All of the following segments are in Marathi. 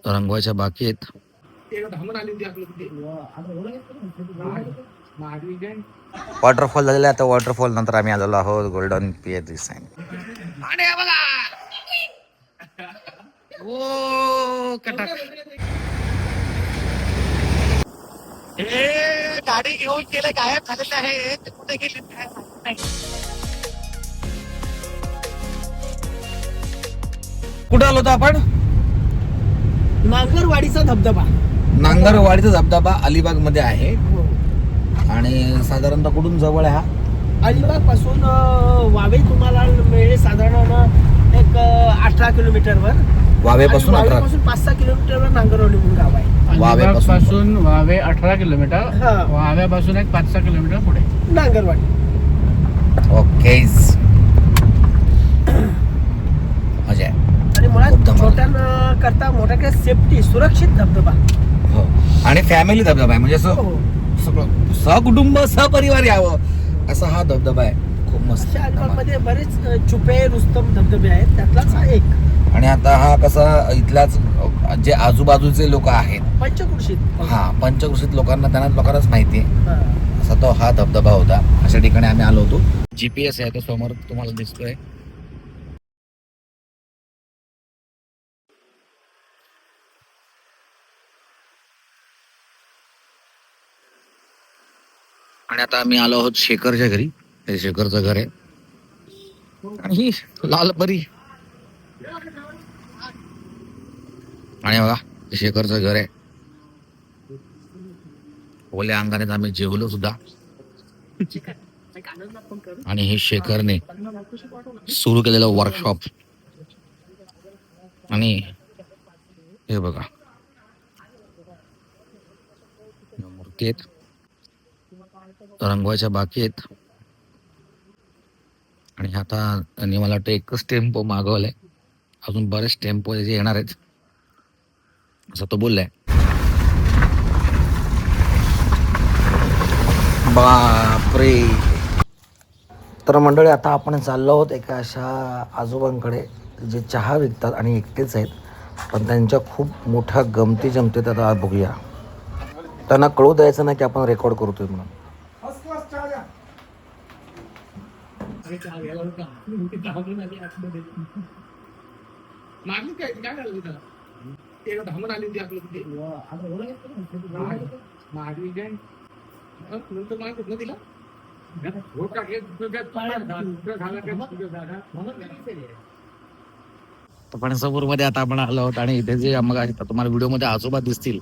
रंगवायच्या बाकी आहेत. वॉटरफॉल झालेला आहे. आता वॉटरफॉल नंतर आम्ही आलेलो आहोत गोल्डन पिएरी सँड. गाडी घेऊन गेले गायब झालेले आहेत. कुठे गेले काय माहित नाही. कुठे आलो होतो आपण? नांगरवाडीचा धबधबा. नांगरवाडीचा धबधबा अलिबाग मध्ये आहे. आणि साधारणतः कुठून जवळ आहे हा? अलिबाग पासून वावे तुम्हाला मिळेल साधारण एक 18 किलोमीटरवर. वावेपासून 5-6 किलोमीटरवर नांगरवाडी म्हणून गाव आहे. वावेपासून वावे 18 किलोमीटर. वाव्यापासून एक 5-6 किलोमीटर पुढे नांगरवाडी. ओके. मजा आहे. आणि मुळात छोट्या करता मोठ्या सेफ्टी सुरक्षित धबधबा. हो. आणि फॅमिली धबधबा आहे म्हणजे असं सगळं सहकुटुंब सहपरिवार यावं असा हा धबधबा आहे. खूप मस्त. अलिबागमध्ये बरेच छुपे रुस्तम धबधबे आहेत, त्यातलाच हा एक. आणि आता हा कसा इथल्याच जे आजूबाजूचे लोक आहेत पंचक्रोशीत. हा पंचक्रोशीत लोकांनाच माहिती आहे असा तो हा धबधबा होता. अशा ठिकाणी आम्ही आलो होतो. GPS आहे तो समोर तुम्हाला दिसतोय. आणि आता आम्ही आलो आहोत शेखरच्या घरी. हे शेखरचं घर आहे. आणि ही लालपरी. आणि बघा शेखरचं घर आहे. ओल्या अंगाने आम्ही जेवलो सुद्धा. आणि हे शेखरने सुरू केलेलं वर्कशॉप. आणि हे बघा मूर्ती आहेत. रंगवायच्या बाकी आहेत. आणि आता मला वाटतं एकच टेम्पो मागवलाय. अजून बरेच टेम्पो जे येणार आहेत असं तो बोललाय. बापरे. तर मंडळी आता आपण चाललो आहोत एका अशा आजोबांकडे जे चहा विकतात आणि एकटेच आहेत. पण त्यांच्या खूप मोठ्या गमती जमतीत आता बघूया. त्यांना कळू द्यायचं नाही की आपण रेकॉर्ड करतोय म्हणून. फणसापूर मध्ये आता आपण आलो आहोत. आणि इथे जे मग तुम्हाला व्हिडिओमध्ये आजोबा दिसतील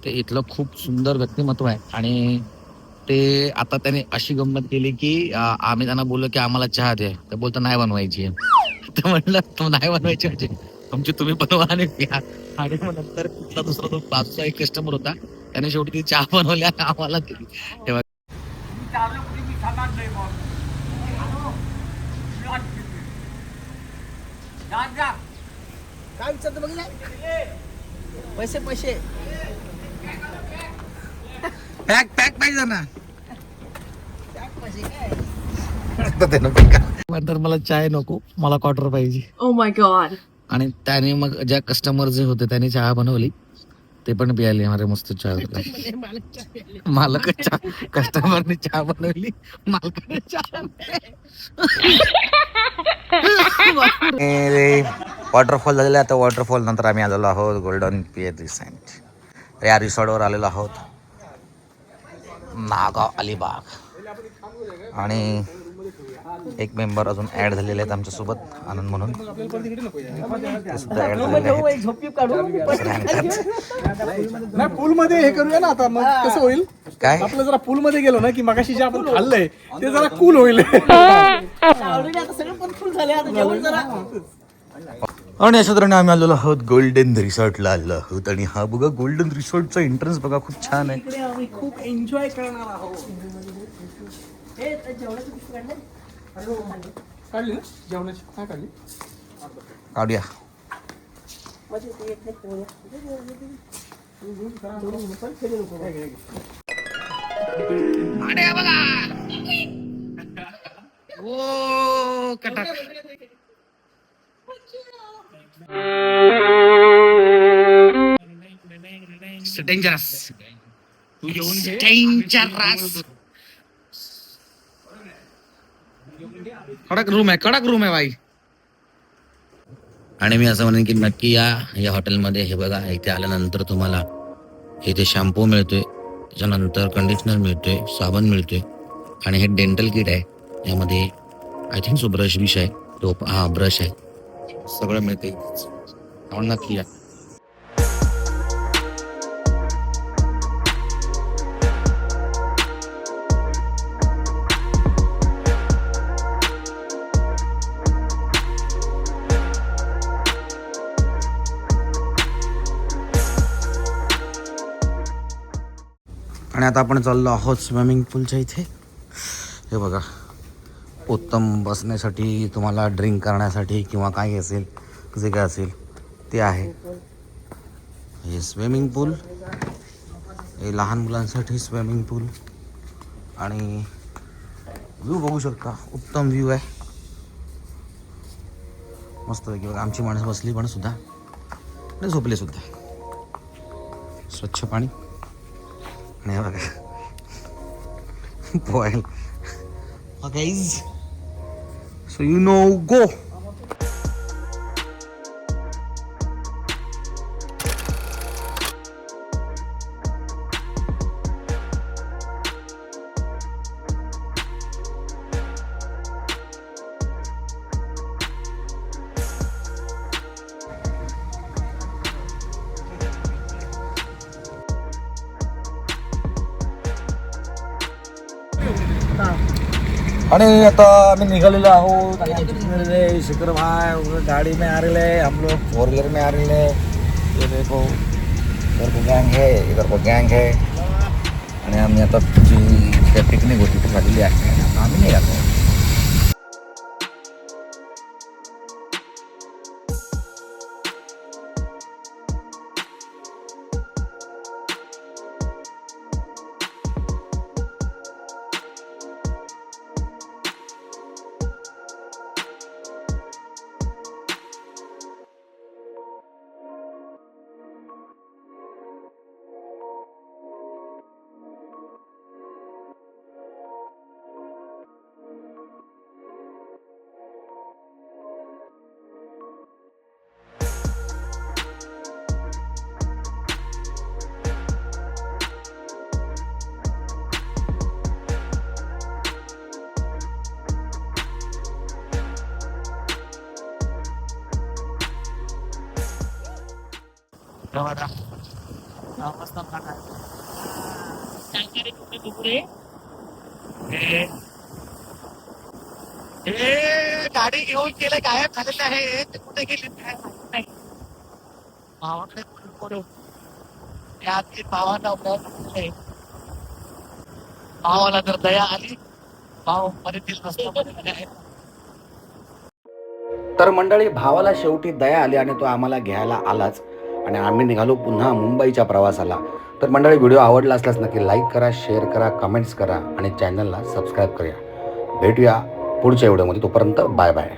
ते इथलं खूप सुंदर व्यक्तिमत्व आहे. आणि ते आता त्याने अशी गंमत केली की आम्ही त्यांना बोललो की आम्हाला चहा द्या. तर बोलतो नाही बनवायची. तर म्हटलं तो नाही बनवायची म्हणजे तुमची तुम्ही बनवा आणि प्या. आणि मग नंतर कुठला दुसरा तो 5चा एक कस्टमर होता त्याने शेवटी ती चहा बनवली आणि आम्हाला दिली. तेव्हा काय विचारतो बघितलं? पैसे पॅक पाहिजे ना. नंतर मला चाय नको, मला क्वार्टर पाहिजे. Oh my god. आणि त्याने मग ज्या कस्टमर जे होते त्याने चहा बनवली ते पण प्यायले. अरे मस्त चहा मालक चहा. कस्टमरने चहा बनवली, मालकाने चहा. वॉटरफॉल झालेला आहे. आता वॉटरफॉल नंतर आम्ही आलेलो आहोत गोल्डन पिएरी सँड या रिसॉर्टवर आलेलो आहोत. नागाव अलिबाग. आणि एक मेंबर अजून ऍड झालेले आहेत आमच्यासोबत आनंद म्हणून. ते सुद्धा ऍड झालेले आहेत. पूल मध्ये हे करूया ना आता. मग कसं होईल काय आपलं जरा पूल मध्ये गेलो ना की मगाशी जे आपण खाल्लंय ते जरा कूल होईल. ऑलरेडी आता सगळं पण फुल झाले. आता जेवण जरा. आणि अशा तऱ्हेने आम्ही आलेलो आहोत गोल्डन रिसॉर्टला आलेलो आहोत. आणि हा बघा गोल्डन रिसॉर्टचा एंट्रन्स बघा खूप छान आहे. इकडे आम्ही खूप एन्जॉय करणार आहोत. हे जेवणाची पिशवी काढली? काढली ना जेवणाची. काय काढली? काढूया. ओ कटाक. Dangerous dangerous. कडक रूम आहे भाई. आणि मी असं म्हणेन की नक्की या हॉटेलमध्ये. हे बघा, इथे आल्यानंतर तुम्हाला इथे शॅम्पू मिळतोय, त्याच्यानंतर कंडिशनर मिळतोय, साबण मिळतोय आणि हे डेंटल किट आहे. यामध्ये आय थिंक सो ब्रश बिश आहे, तो ब्रश आहे, सगळं मिळते. आपण नक्की या. आणि आता आपण चाललो आहोत स्विमिंग पूलच्या इथे. हे बघा, उत्तम बसण्यासाठी, तुम्हाला ड्रिंक करण्यासाठी किंवा काय असेल, जे काय असेल ते आहे. हे स्विमिंग पूल, हे लहान मुलांसाठी स्विमिंग पूल. आणि व्ह्यू बघू शकता, उत्तम व्ह्यू आहे, मस्त पैकी. बघा, आमची माणसं बसली पण सुद्धा आणि झोपले सुद्धा. स्वच्छ पाणी. आणि हे बघा पोहायला. गाईज, सो यू नो, गो. आणि आता आम्ही निघालेलो आहोत. शिखर भाई गाड़ी में आ रहे हैं, हम लोग 4 व्हीलर में आ रहे हैं. ये देखो, इधर को गैंग है, इधर को गैंग है. आणि आम्ही आता जी पिकनिक होती ती झालेली आहे. आता आम्ही निघालो. गाडी घेऊन गेले, गायब झालेले आहे. ते कुठे गेले काय माहित नाही. भावाकडे बोलून भावाला भावाला जर दया आली, भाव मध्ये. तर मंडळी, भावाला शेवटी दया आली आणि तो आम्हाला घ्यायला आलाच. आणि आम्ही निघालो पुन्हा मुंबईच्या प्रवासाला. तर मंडळी, व्हिडिओ आवडला असल्यास नक्की लाईक करा, शेअर करा, कमेंट्स करा आणि चॅनलला सबस्क्राईब करा. भेटूया पुढच्या व्हिडिओमध्ये. तोपर्यंत बाय बाय.